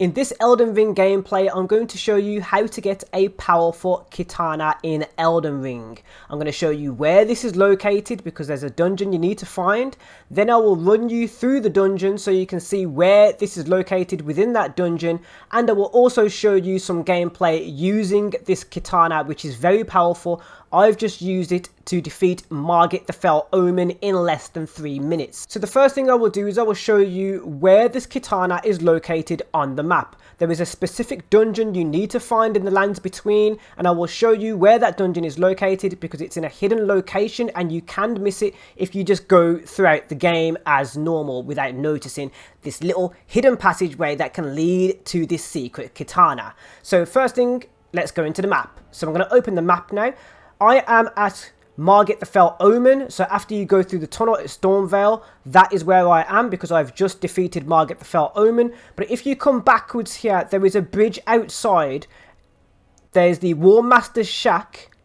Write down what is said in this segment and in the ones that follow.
In this Elden Ring gameplay, I'm going to show you how to get a powerful katana in Elden Ring. I'm going to show you where this is located because there's a dungeon you need to find. Then I will run you through the dungeon so you can see where this is located within that dungeon. And I will also show you some gameplay using this katana, which is very powerful. I've just used it to defeat Margit the Fell Omen in less than 3 minutes. So the first thing I will do is I will show you where this katana is located on the map. There is a specific dungeon you need to find in the lands between, and I will show you where that dungeon is located because it's in a hidden location and you can miss it if you just go throughout the game as normal without noticing this little hidden passageway that can lead to this secret katana. So first thing, let's go into the map. So I'm going to open the map now. I am at Margit the Fell Omen, so after you go through the tunnel at Stormvale, that is where I am because I've just defeated Margit the Fell Omen. But if you come backwards here, there is a bridge outside. There's the War Master's Shack,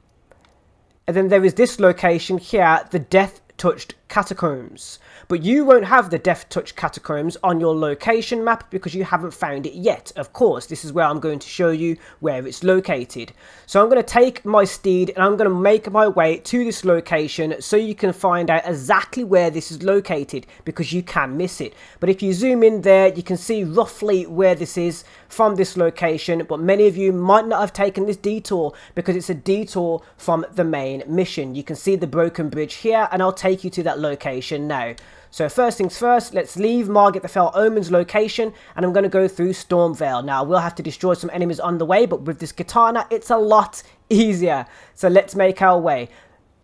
and then there is this location here, the Death Touched Catacombs. But you won't have the Death Touch Catacombs on your location map because you haven't found it yet. Of course, this is where I'm going to show you where it's located. So I'm going to take my steed and I'm going to make my way to this location so you can find out exactly where this is located because you can miss it. But if you zoom in there, you can see roughly where this is from this location. But many of you might not have taken this detour because it's a detour from the main mission. You can see the broken bridge here and I'll take you to that location now. So first things first, let's leave Margit the Fell Omen's location and I'm going to go through Stormvale. Now, we'll have to destroy some enemies on the way, but with this katana, it's a lot easier. So let's make our way.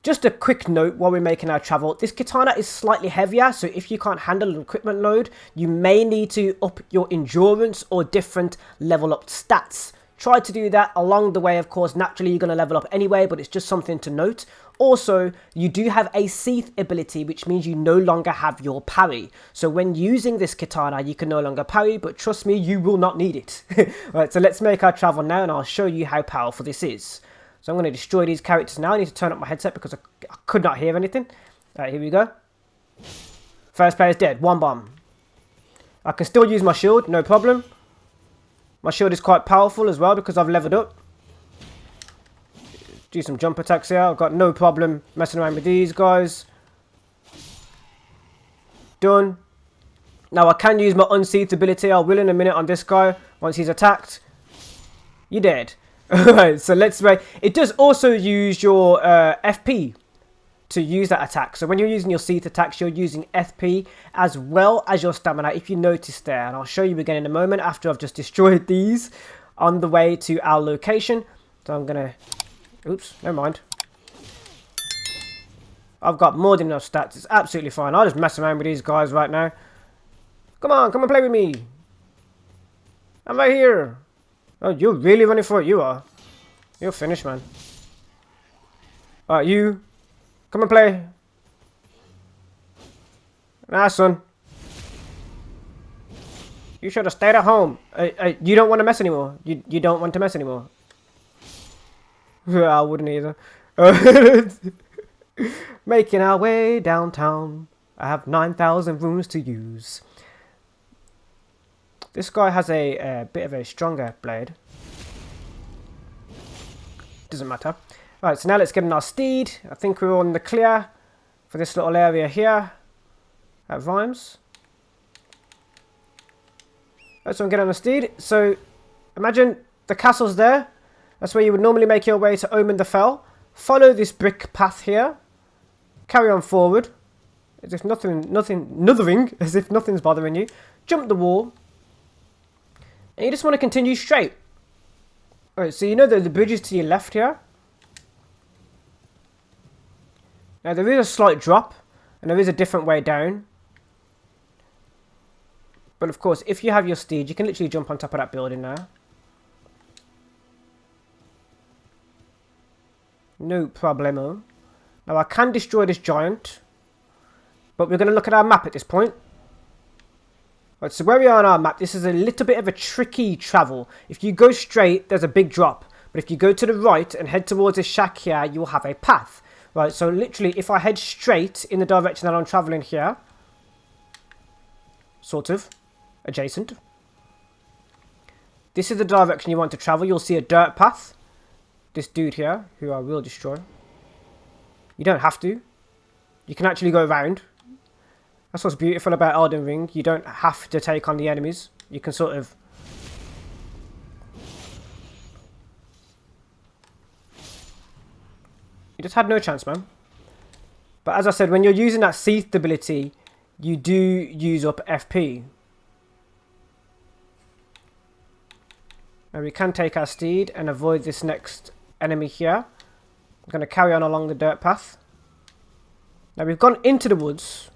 Just a quick note while we're making our travel, this katana is slightly heavier, so if you can't handle an equipment load, you may need to up your endurance or different level up stats. Try to do that along the way. Of course, naturally you're going to level up anyway, but it's just something to note. Also, you do have a Seath ability, which means you no longer have your parry. So when using this katana, you can no longer parry, but trust me, you will not need it. Right, so let's make our travel now, and I'll show you how powerful this is. So I'm going to destroy these characters now. I need to turn up my headset because I could not hear anything. Alright, here we go. First player is dead. 1 bomb. I can still use my shield, no problem. My shield is quite powerful as well because I've leveled up. Do some jump attacks here. I've got no problem messing around with these guys. Done. Now I can use my Unsheathed ability. I will in a minute on this guy. Once he's attacked, you're dead. Alright, so let's wait. It does also use your FP to use that attack. So when you're using your Seath attacks, you're using FP as well as your stamina, if you notice there. And I'll show you again in a moment after I've just destroyed these on the way to our location. So I'm going to... Oops, never mind. I've got more than enough stats. It's absolutely fine. I'll just mess around with these guys right now. Come on, come and play with me. I'm right here. Oh, you're really running for it. You are. You're finished, man. Alright, you. Come and play. Nah, son. You should have stayed at home. You don't want to mess anymore. You don't want to mess anymore. I wouldn't either. Making our way downtown. I have 9,000 runes to use. This guy has a bit of a stronger blade. Doesn't matter. Right, so now let's get in our steed. I think we're on the clear for this little area here. That rhymes. Right, so I'm getting on the steed. So imagine the castle's there. That's where you would normally make your way to Omen the Fell. Follow this brick path here. Carry on forward. As if as if nothing's bothering you. Jump the wall. And you just want to continue straight. Alright, so you know that the bridge is to your left here. Now there is a slight drop. And there is a different way down. But of course, if you have your steed, you can literally jump on top of that building now. No problemo. Now I can destroy this giant. But we're going to look at our map at this point. Right, so where we are on our map, this is a little bit of a tricky travel. If you go straight, there's a big drop. But if you go to the right and head towards this shack here, you will have a path. Right, so literally, if I head straight in the direction that I'm traveling here, sort of, adjacent, This is the direction you want to travel. You'll see a dirt path. This dude here, who I will destroy. You don't have to. You can actually go around. That's what's beautiful about Elden Ring. You don't have to take on the enemies. You can sort of... You just had no chance, man. But as I said, when you're using that Seath ability, you do use up FP. Now we can take our steed and avoid this next enemy here. I'm going to carry on along the dirt path. Now we've gone into the woods.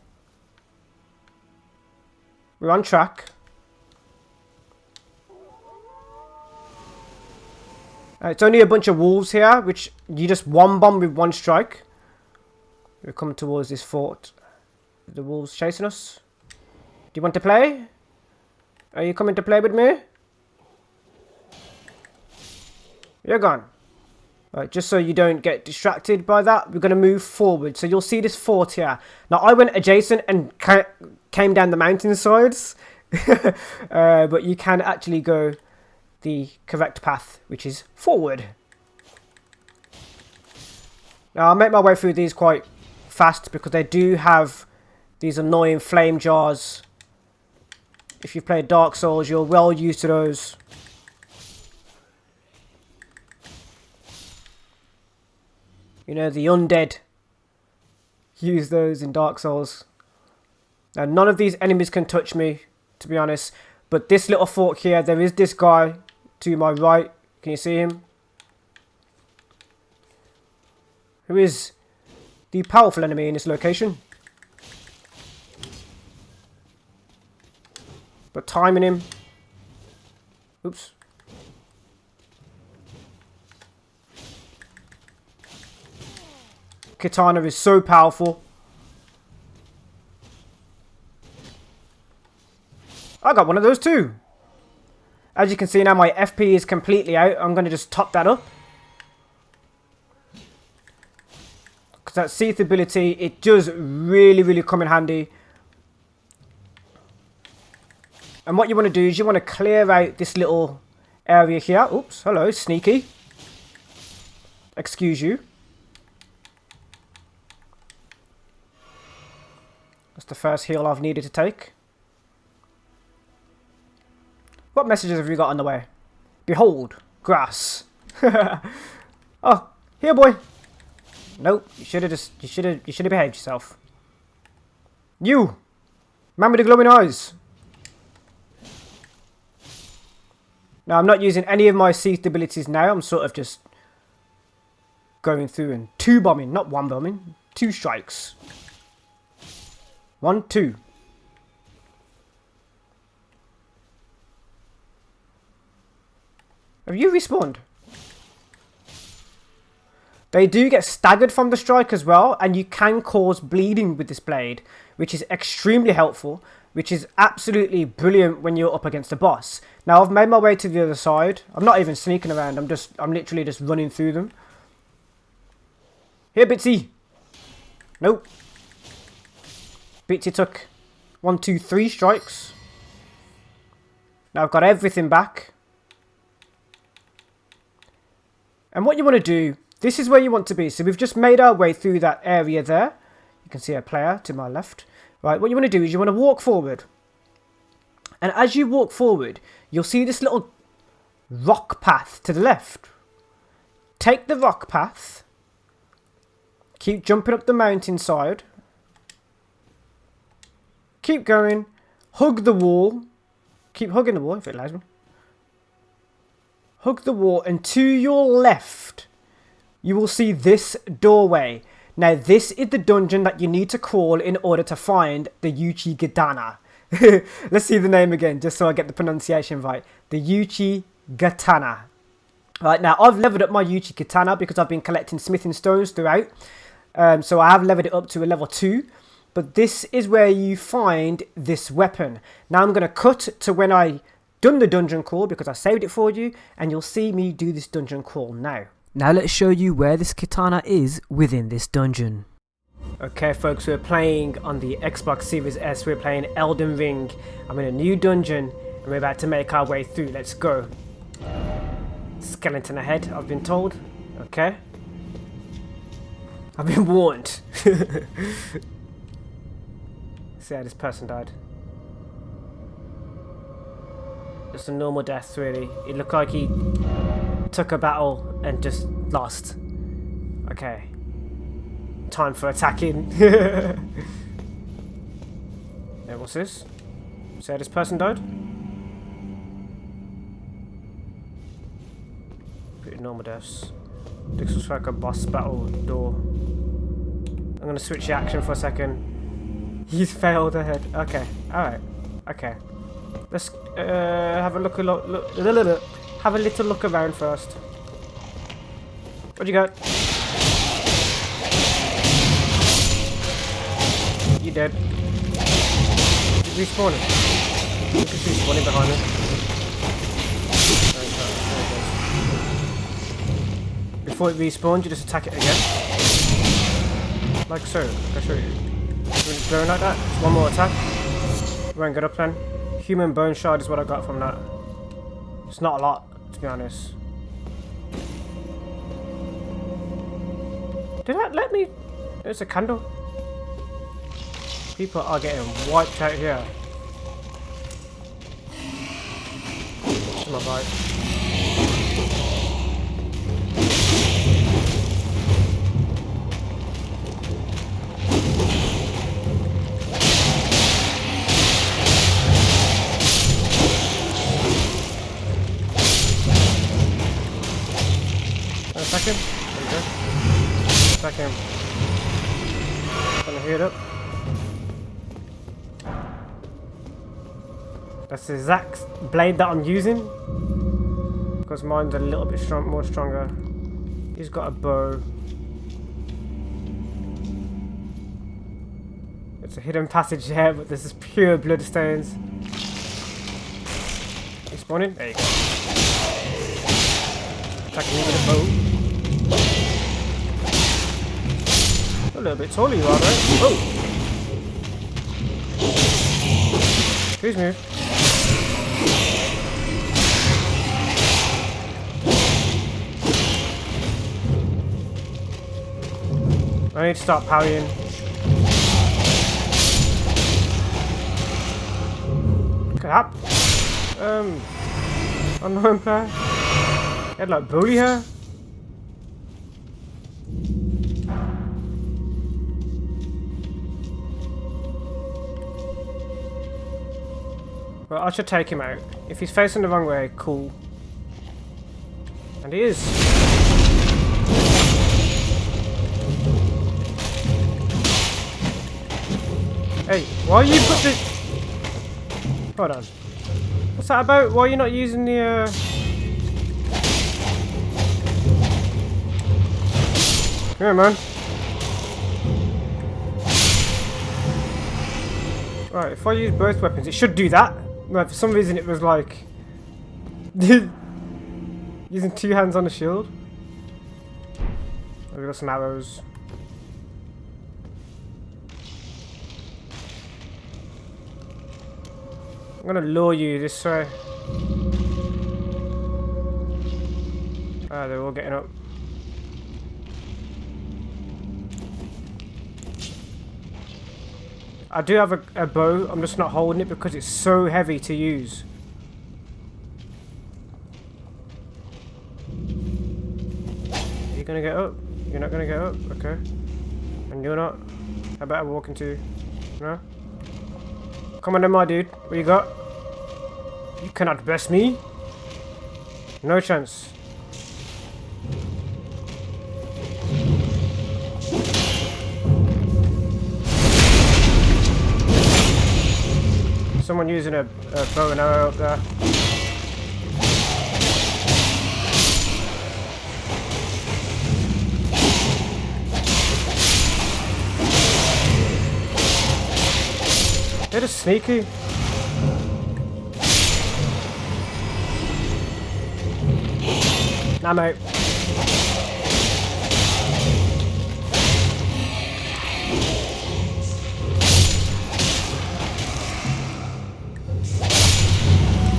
We're on track. It's only a bunch of wolves here, which you just one bomb with one strike. We're coming towards this fort. The wolves chasing us. Do you want to play? Are you coming to play with me? You're gone. Right, just so you don't get distracted by that, we're going to move forward. So you'll see this fort here. Now, I went adjacent and came down the mountainsides. But you can actually go the correct path, which is forward. Now, I'll make my way through these quite fast because they do have these annoying flame jars. If you've played Dark Souls, you're well used to those. You know, the undead use those in Dark Souls. Now, none of these enemies can touch me, to be honest. But this little fort here, there is this guy to my right. Can you see him? Who is the powerful enemy in this location. But timing him. Oops. Katana is so powerful. I got one of those too. As you can see now, my FP is completely out. I'm going to just top that up. Because that Seath ability, it does really come in handy. And what you want to do is you want to clear out this little area here. Oops, hello, sneaky. Excuse you. That's the first heal I've needed to take. What messages have you got on the way? Behold, grass. Oh, here, boy. Nope, you should have behaved yourself. You, man with the glowing eyes. Now, I'm not using any of my Seath abilities now. I'm sort of just going through and two bombing, not one bombing, two strikes. 1, 2. Have you respawned? They do get staggered from the strike as well, and you can cause bleeding with this blade, which is extremely helpful, which is absolutely brilliant when you're up against a boss. Now, I've made my way to the other side. I'm not even sneaking around. I'm literally just running through them. Here, Bitsy. Nope. Bitsy took 1, 2, 3 strikes. Now I've got everything back. And what you want to do, this is where you want to be. So we've just made our way through that area there. You can see a player to my left. Right, what you want to do is you want to walk forward. And as you walk forward, you'll see this little rock path to the left. Take the rock path. Keep jumping up the mountainside. Keep going. Hug the wall. Keep hugging the wall if it allows me. Hug the wall, and to your left, you will see this doorway. Now, this is the dungeon that you need to crawl in order to find the Uchigatana. Let's see the name again, just so I get the pronunciation right. The Uchigatana. Right, now, I've leveled up my Uchigatana because I've been collecting smithing stones throughout. So I have leveled it up to a level 2. But this is where you find this weapon. Now I'm going to cut to when I done the dungeon crawl because I saved it for you. And you'll see me do this dungeon crawl now. Now let's show you where this katana is within this dungeon. Okay folks, we're playing on the Xbox Series S. We're playing Elden Ring. I'm in a new dungeon and we're about to make our way through. Let's go. Skeleton ahead, I've been told. Okay. I've been warned. See how this person died. Just a normal death, really. It looked like he took a battle and just lost. Okay. Time for attacking. Yeah, what's this? See how this person died? Pretty normal deaths. This looks like a boss battle door. I'm gonna switch the action for a second. He's failed ahead. Okay, alright. Okay. Let's have a look, have a little look around first. What do you got? You dead. Respawning. You can see spawning behind us. Before it respawns, you just attack it again. Like so. I'll show you. Going like that. One more attack. Won't get up then. Human bone shard is what I got from that. It's not a lot, to be honest. Did that let me? It's a candle. People are getting wiped out here. It's my bike. Second. There we go. Second. Gonna heat it up. That's the exact blade that I'm using. Because mine's a little bit more stronger. He's got a bow. It's a hidden passage here, but this is pure bloodstains. He's spawning? There you go. Attacking me with a bow. A little bit taller you are, right? Oh! Excuse me. I need to start parrying. Look at that. Unknown player. He had like bully hair. Well, I should take him out. If he's facing the wrong way, cool. And he is. Hey, why you put the... Hold on. What's that about? Why are you not using the, Come here, man. Right, if I use both weapons, it should do that. No, for some reason it was like... using two hands on the shield. We've got some arrows. I'm gonna lure you this way. Ah, they're all getting up. I do have a bow, I'm just not holding it because it's so heavy to use. Are you gonna get up? You're not gonna get up? Okay. And you're not? How about I walk into you? No? Come on then, my dude. What you got? You cannot best me. No chance. Someone using a bow and arrow up there. They're just sneaky. Nah, mate.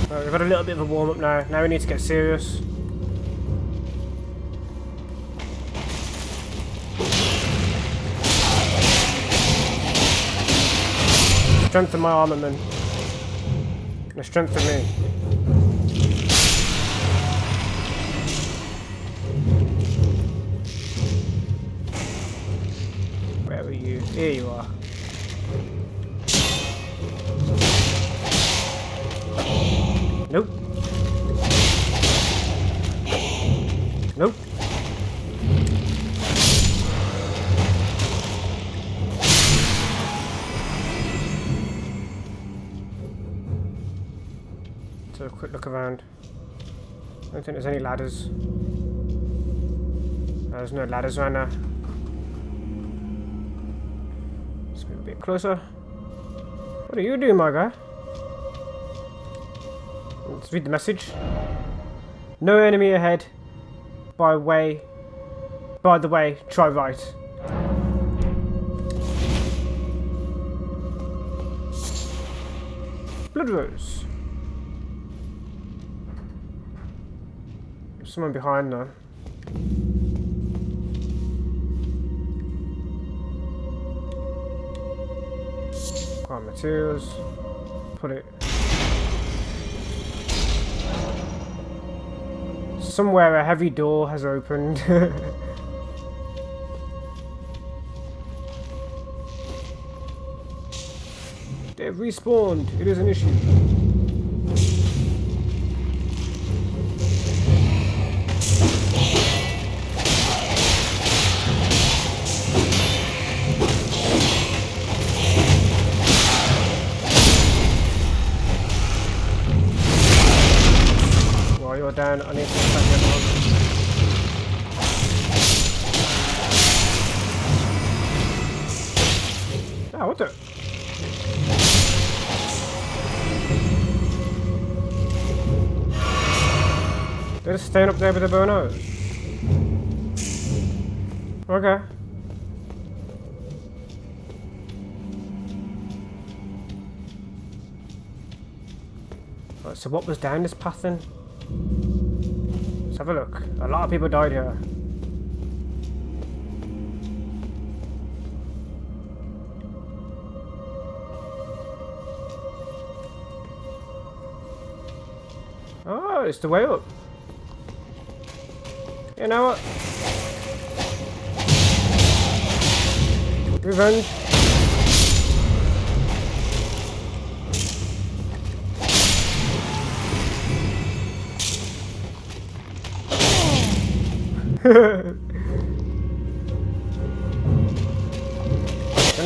Right, we've had a little bit of a warm up now. Now we need to get serious. strengthen my armament. Gonna strengthen me. Where are you? Here you are. Nope. Nope. So a quick look around. I don't think there's any ladders. There's no ladders right now. Let's move a bit closer. What are you doing, my guy? Let's read the message. No enemy ahead. By the way, try right. Blood rose. There's someone behind though. Got materials. Put it. Somewhere a heavy door has opened. They've respawned. It is an issue. While you're down, I need to attack the other one. Ah, what the? They're just staying up there with the bow and arrows. Okay. Right, so what was down this path then? Let's have a look. A lot of people died here. Oh, it's the way up. You know what? Revenge. Gonna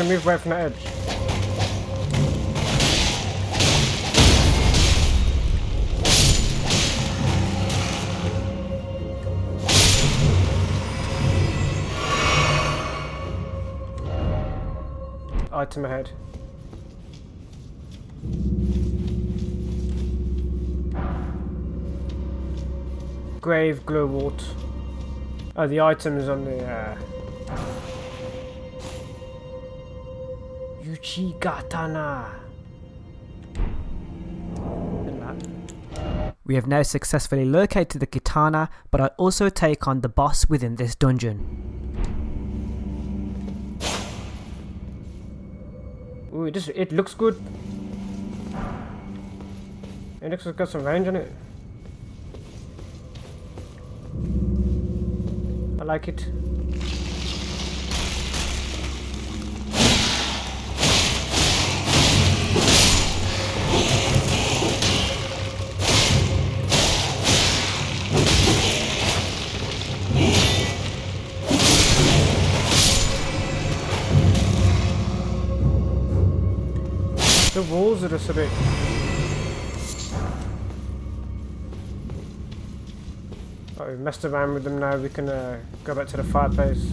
move away from the edge. Item ahead. Grave glowwort. Oh, the items on the Uchigatana. We have now successfully located the katana, but I also take on the boss within this dungeon. Ooh, it looks good. It looks like it's got some range on it. I like it. The walls are just a bit... Oh, we messed around with them now. We can go back to the fireplace.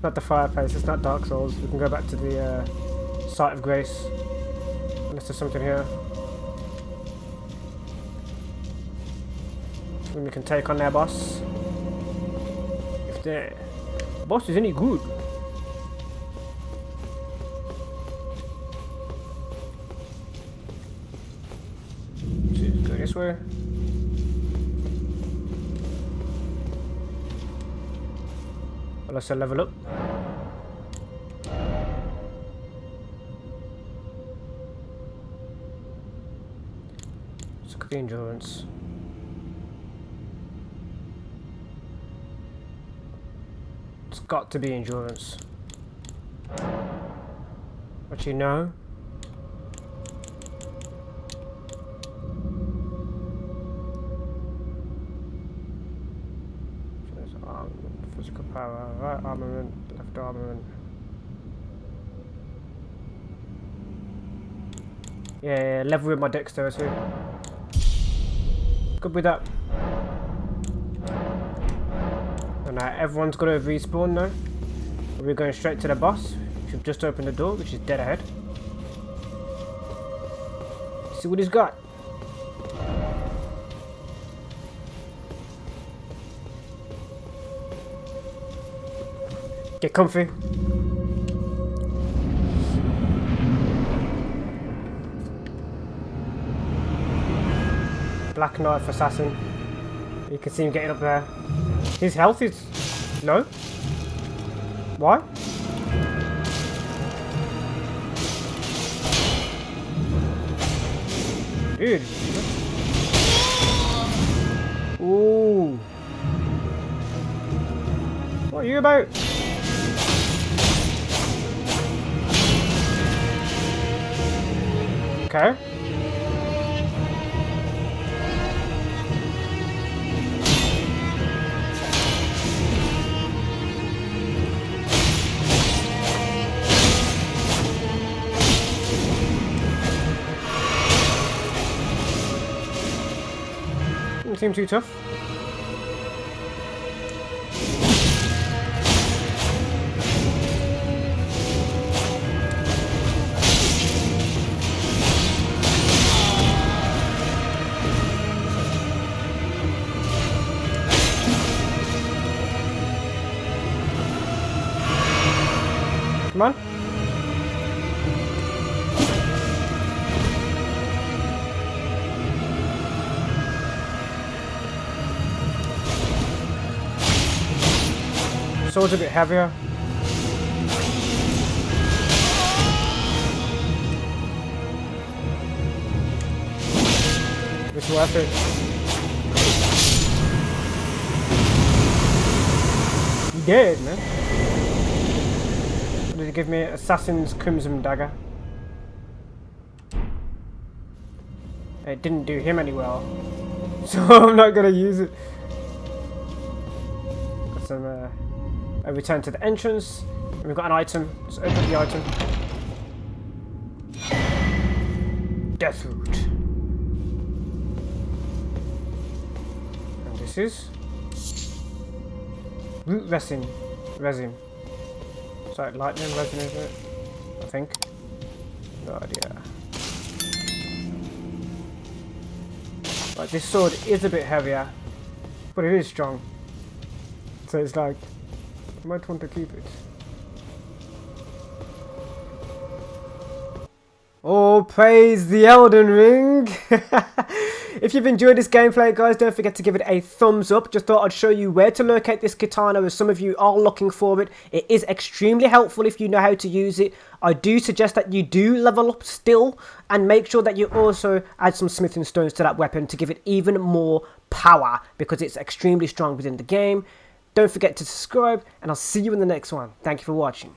Not the fireplace, it's not Dark Souls. We can go back to the site of grace. Unless there's something here. And we can take on their boss. If the boss is any good. This way. Well, let's level up. be endurance. It's got to be endurance. Actually, no. Physical power, right armament, left armament. Yeah, level with my dexterity. Good with that. And now everyone's got to respawn now. We're going straight to the boss. We've just opened the door, which is dead ahead. See what he's got. Get comfy. Black Knife Assassin. You can see him getting up there. His health is low. Why? Dude. Ooh. What are you about? Okay. Doesn't seem too tough. Come on. Sword's a bit heavier. It's worth it. You did, man. Did it give me Assassin's Crimson Dagger? It didn't do him any well, so I'm not gonna use it. Got some a return to the entrance, and we've got an item. Let's open the item. Death Root. And this is root resin. It's like lightning resin, isn't it? I think. No idea. Like, this sword is a bit heavier, but it is strong. So it's like, I might want to keep it. Oh, praise the Elden Ring! If you've enjoyed this gameplay, guys, don't forget to give it a thumbs up. Just thought I'd show you where to locate this katana, as some of you are looking for it. It is extremely helpful if you know how to use it. I do suggest that you do level up still, and make sure that you also add some smithing stones to that weapon to give it even more power, because it's extremely strong within the game. Don't forget to subscribe, and I'll see you in the next one. Thank you for watching.